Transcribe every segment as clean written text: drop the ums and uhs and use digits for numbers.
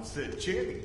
Sounds cheery.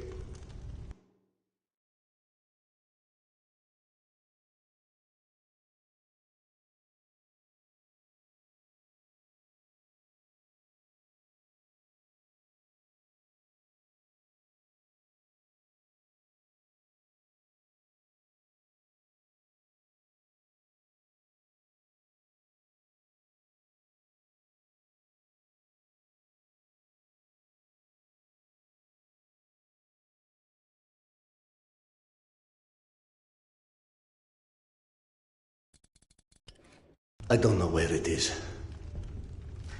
I don't know where it is.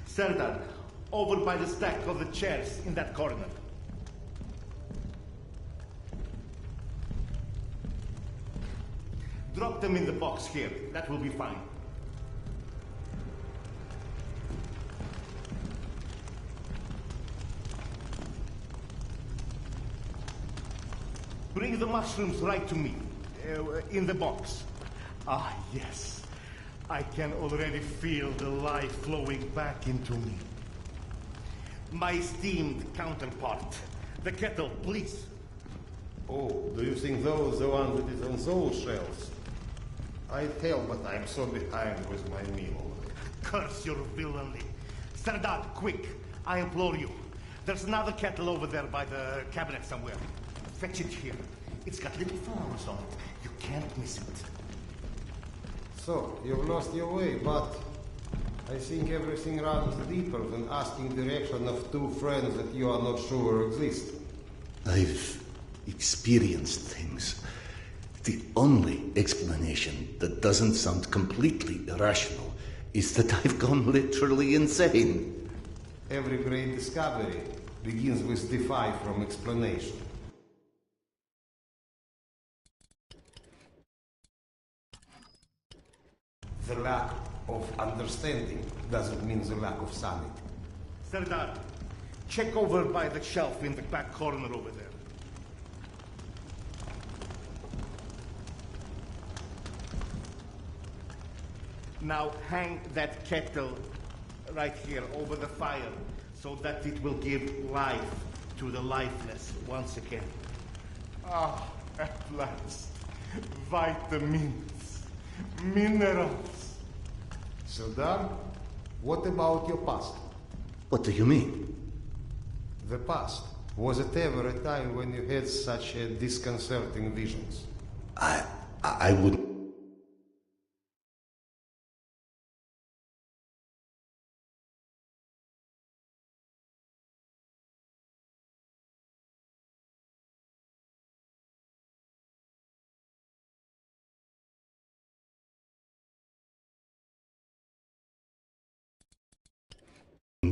Serdar, over by the stack of the chairs in that corner. Drop them in the box here. That will be fine. Bring the mushrooms right to me. In the box. Ah, yes. I can already feel the life flowing back into me. My esteemed counterpart. The kettle, please. Oh, do you think those are the ones that is on soul shells? I tell, but I'm so behind with my meal. Curse your villainy. Serdar, quick. I implore you. There's another kettle over there by the cabinet somewhere. Fetch it here. It's got little flowers on it. You can't miss it. So, you've lost your way, but I think everything runs deeper than asking direction of two friends that you are not sure exist. I've experienced things. The only explanation that doesn't sound completely irrational is that I've gone literally insane. Every great discovery begins with defy from explanation. The lack of understanding doesn't mean the lack of sanity. Serdar, check over by the shelf in the back corner over there. Now hang that kettle right here over the fire so that it will give life to the lifeless once again. Ah, at last. Vitamins, minerals. Serdar, what about your past? What do you mean? The past. Was it ever a time when you had such disconcerting visions? I wouldn't.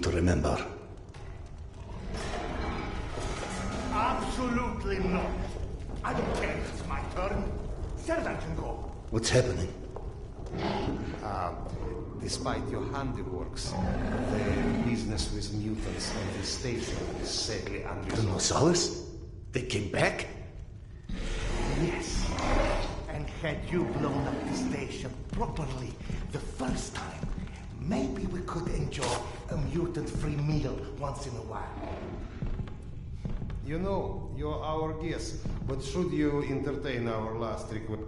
To remember. Absolutely not. I don't care if it's my turn. Serdar can go. What's happening? Despite your handiworks, the business with mutants on the station is sadly The unresolved. Nossalis? They came back? Yes. And had you blown up the station properly the first time, maybe we could enjoy a mutant-free meal once in a while. You know, you're our guest, but should you entertain our last request?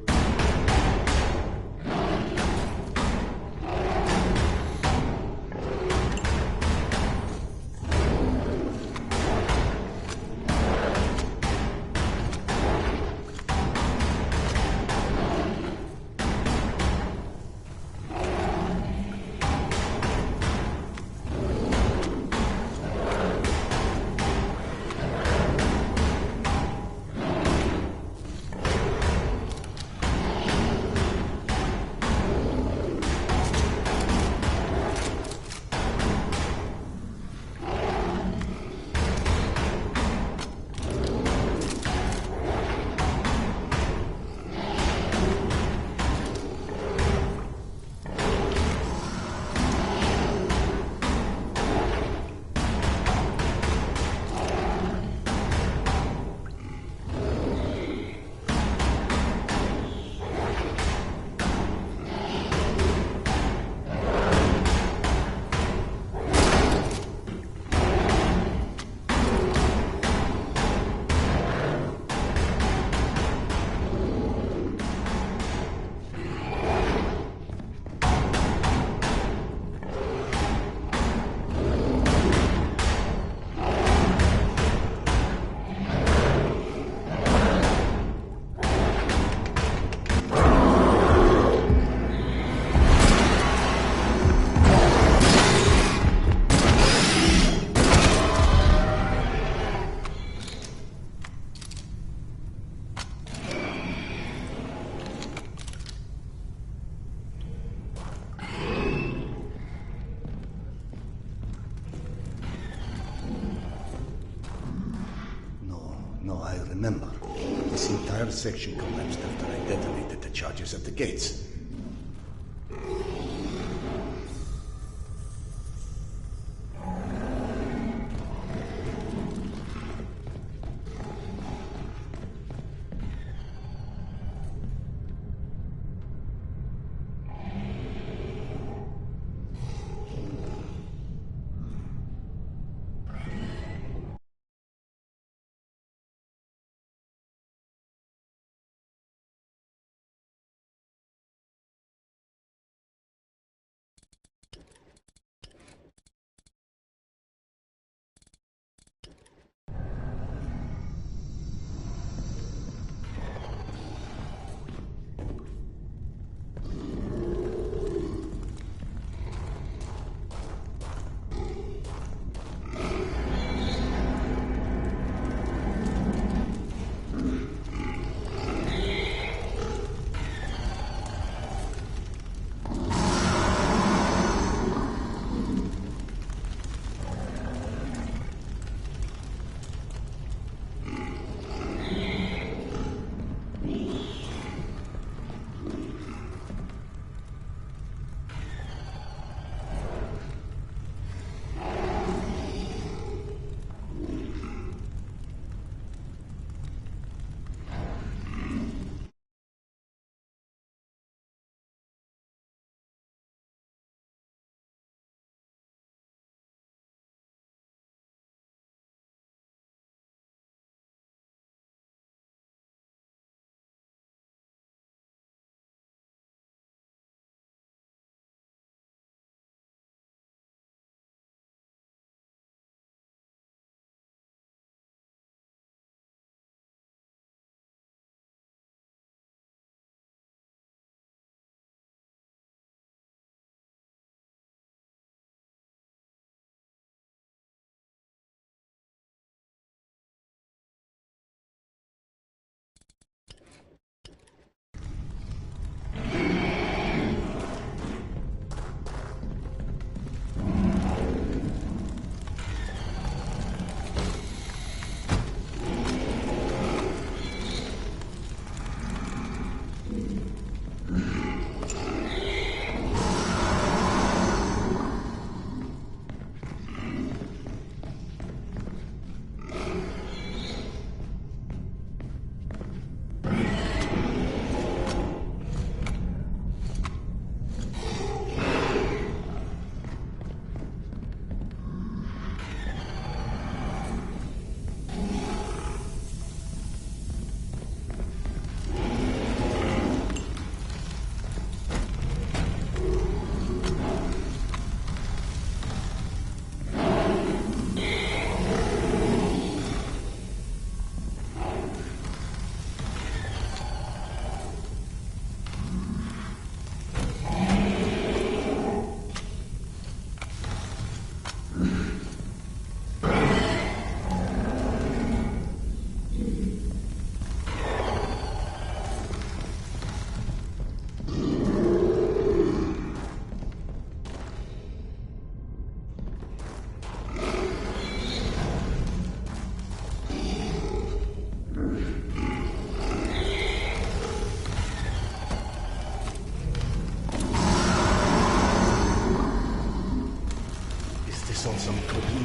No, I remember. This entire section collapsed after I detonated the charges at the gates.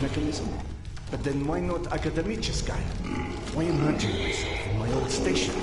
mechanism. But then why not Akademicheskaya? Why imagine myself in my old station?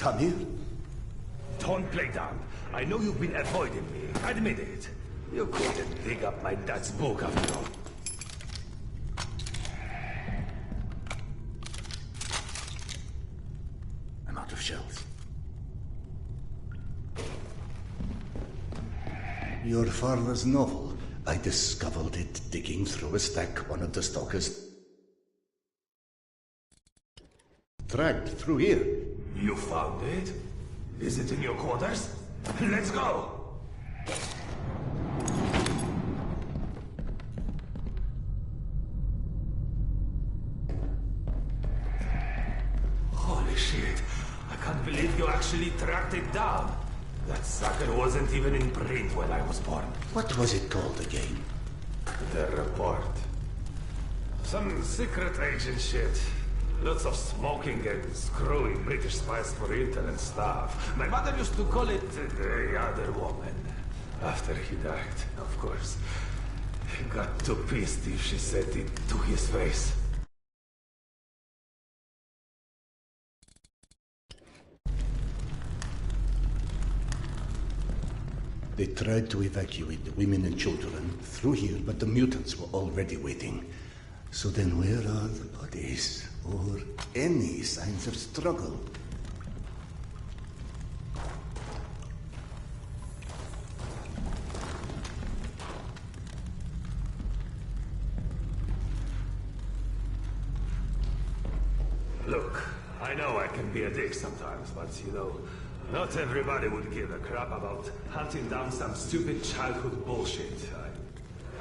Tamir? Don't play dumb. I know you've been avoiding me. Admit it. You couldn't dig up my dad's book after all. I'm out of shells. Your father's novel. I discovered it digging through a stack one of the stalkers dragged through here. You found it? Is it in your quarters? Let's go! Holy shit. I can't believe you actually tracked it down. That sucker wasn't even in print when I was born. What was it called again? The report. Some secret agent shit. Lots of smoking and screwing British spies for intel and stuff. My mother used to call it the other woman. After he died, of course. He got too pissed if she said it to his face. They tried to evacuate the women and children through here, but the mutants were already waiting. So then where are the bodies? Or any signs of struggle? Look, I know I can be a dick sometimes, but you know, not everybody would give a crap about hunting down some stupid childhood bullshit.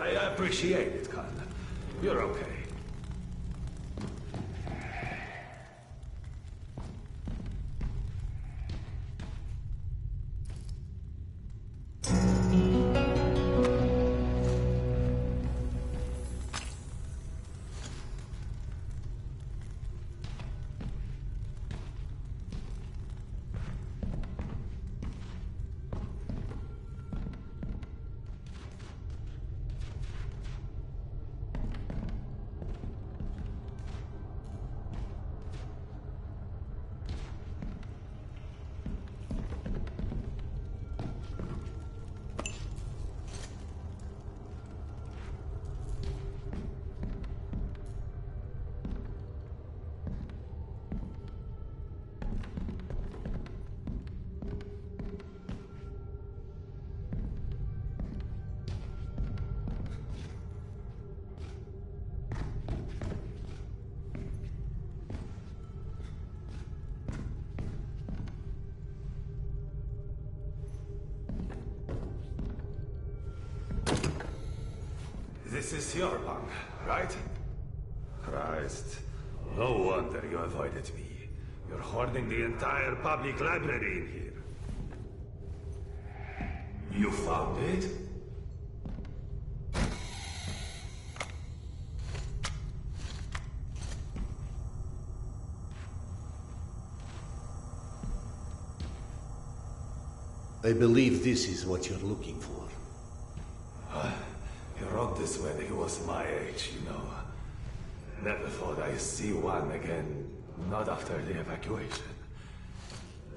I appreciate it, Khan. You're okay. This is your bunk, right? Christ. No wonder you avoided me. You're hoarding the entire public library in here. You found it? I believe this is what you're looking for. He wrote this when he was my age, you know. Never thought I'd see one again, not after the evacuation.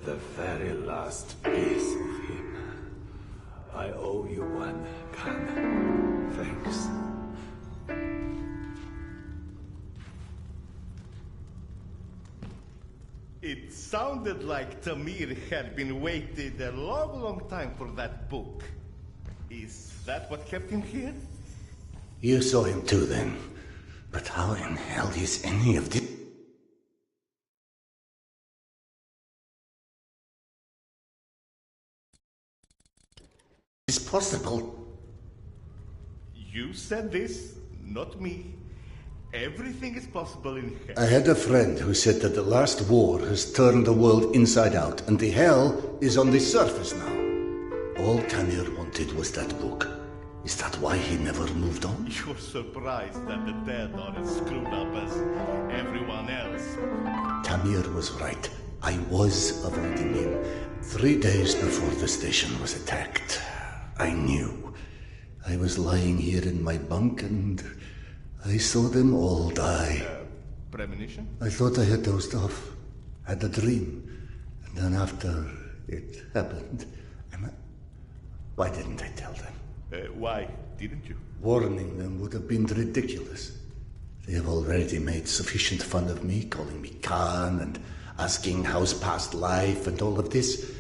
The very last piece of him. I owe you one, Khan. Thanks. It sounded like Tamir had been waiting a long, long time for that book. Is that what kept him here? You saw him too then. But how in hell is any of this possible? You said this, not me. Everything is possible in hell. I had a friend who said that the last war has turned the world inside out, and the hell is on the surface now. All Tamir wanted was that book. Is that why he never moved on? You're surprised that the dead aren't as screwed up as everyone else. Tamir was right. I was avoiding him. 3 days before the station was attacked. I knew. I was lying here in my bunk and I saw them all die. Premonition? I thought I had dozed off. Had a dream. Then after it happened, why didn't I tell them? Why didn't you? Warning them would have been ridiculous. They have already made sufficient fun of me, calling me Khan and asking how's past life and all of this.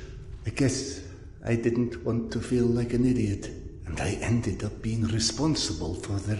I guess I didn't want to feel like an idiot, and I ended up being responsible for their...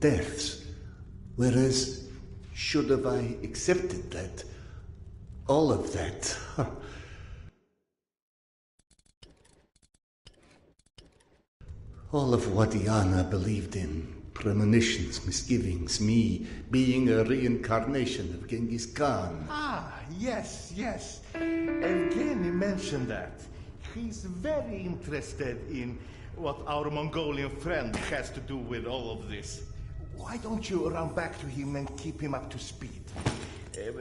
deaths. Whereas, should have I accepted that, all of that, all of what Yana believed in, premonitions, misgivings, me being a reincarnation of Genghis Khan. Ah, yes, yes. Evgeny mentioned that. He's very interested in what our Mongolian friend has to do with all of this. Why don't you run back to him and keep him up to speed?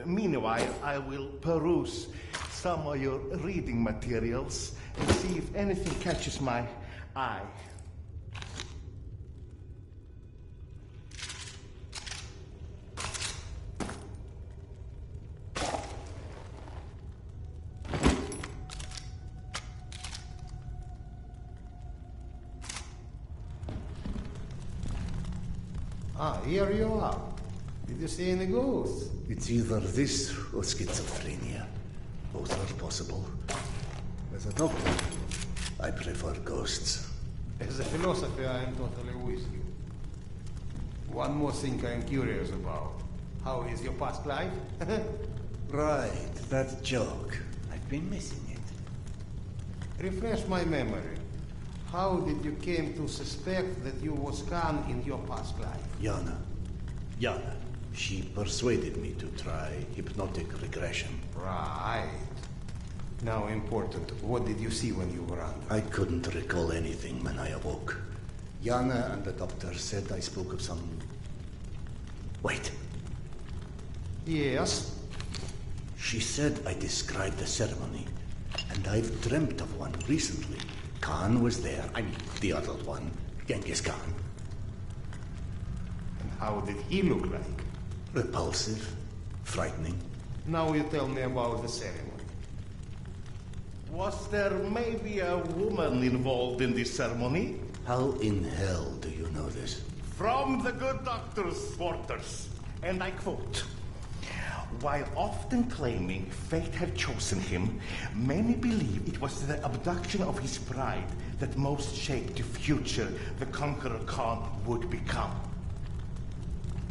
Meanwhile, I will peruse some of your reading materials and see if anything catches my eye. Ah, here you are. Did you see any ghosts? It's either this or schizophrenia. Both are possible. As a doctor, I prefer ghosts. As a philosopher, I am totally with you. One more thing I am curious about. How is your past life? Right, that joke. I've been missing it. Refresh my memory. How did you came to suspect that you was Khan in your past life? Yana. She persuaded me to try hypnotic regression. Right. Now important, what did you see when you were under? I couldn't recall anything when I awoke. Yana and the doctor said I spoke of some... Wait. Yes? She said I described the ceremony, and I've dreamt of one recently. Khan was there. I mean, the other one, Genghis Khan. And how did he look like? Repulsive, frightening. Now you tell me about the ceremony. Was there maybe a woman involved in this ceremony? How in hell do you know this? From the good doctor's quarters, and I quote, "While often claiming fate had chosen him, many believe it was the abduction of his bride that most shaped the future the conqueror Khan would become."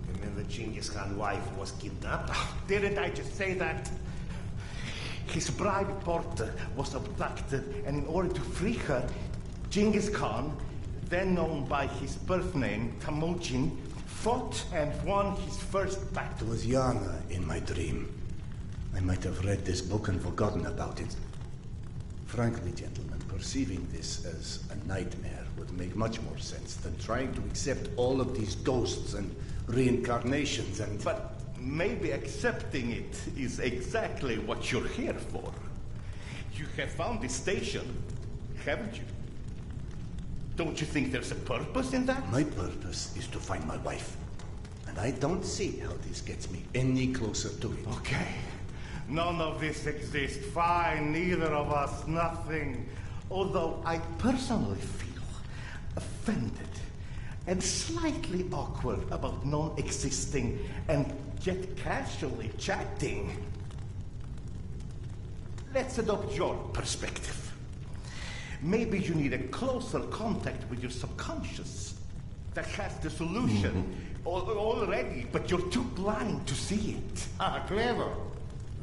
You mean the Genghis Khan wife was kidnapped? Didn't I just say that? His bride Porter was abducted, and in order to free her, Genghis Khan, then known by his birth name, Temujin, fought and won his first It battle. was Yana in my dream. I might have read this book and forgotten about it. Frankly, gentlemen, perceiving this as a nightmare would make much more sense than trying to accept all of these ghosts and reincarnations and... But maybe accepting it is exactly what you're here for. You have found this station, haven't you? Don't you think there's a purpose in that? My purpose is to find my wife. And I don't see how this gets me any closer to it. Okay. None of this exists. Fine, neither of us, nothing. Although I personally feel offended and slightly awkward about non-existing and yet casually chatting. Let's adopt your perspective. Maybe you need a closer contact with your subconscious that has the solution already, but you're too blind to see it. Ah, clever.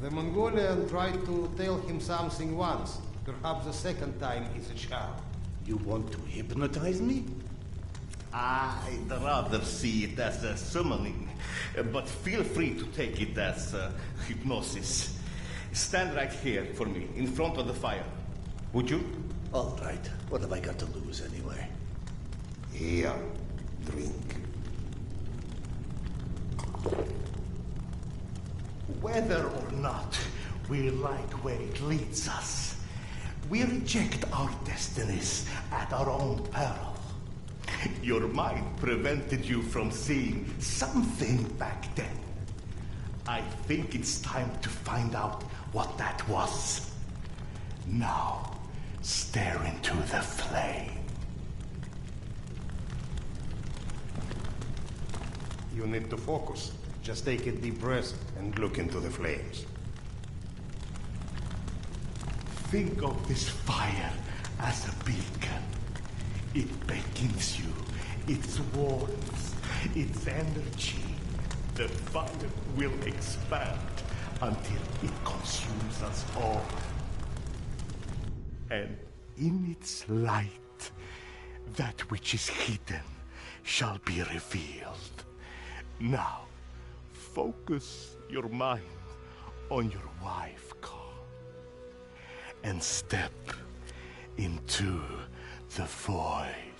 The Mongolian tried to tell him something once. Perhaps the second time is a charm. You want to hypnotize me? I'd rather see it as a summoning, but feel free to take it as hypnosis. Stand right here for me, in front of the fire. Would you? All right. What have I got to lose anyway? Here, drink. Whether or not we like where it leads us, we reject our destinies at our own peril. Your mind prevented you from seeing something back then. I think it's time to find out what that was. Now, stare into the flame. You need to focus. Just take a deep breath and look into the flames. Think of this fire as a beacon. It beckons you, its warmth, its energy. The fire will expand until it consumes us all. And in its light, that which is hidden shall be revealed. Now, focus your mind on your wife, Carl, and step into the void.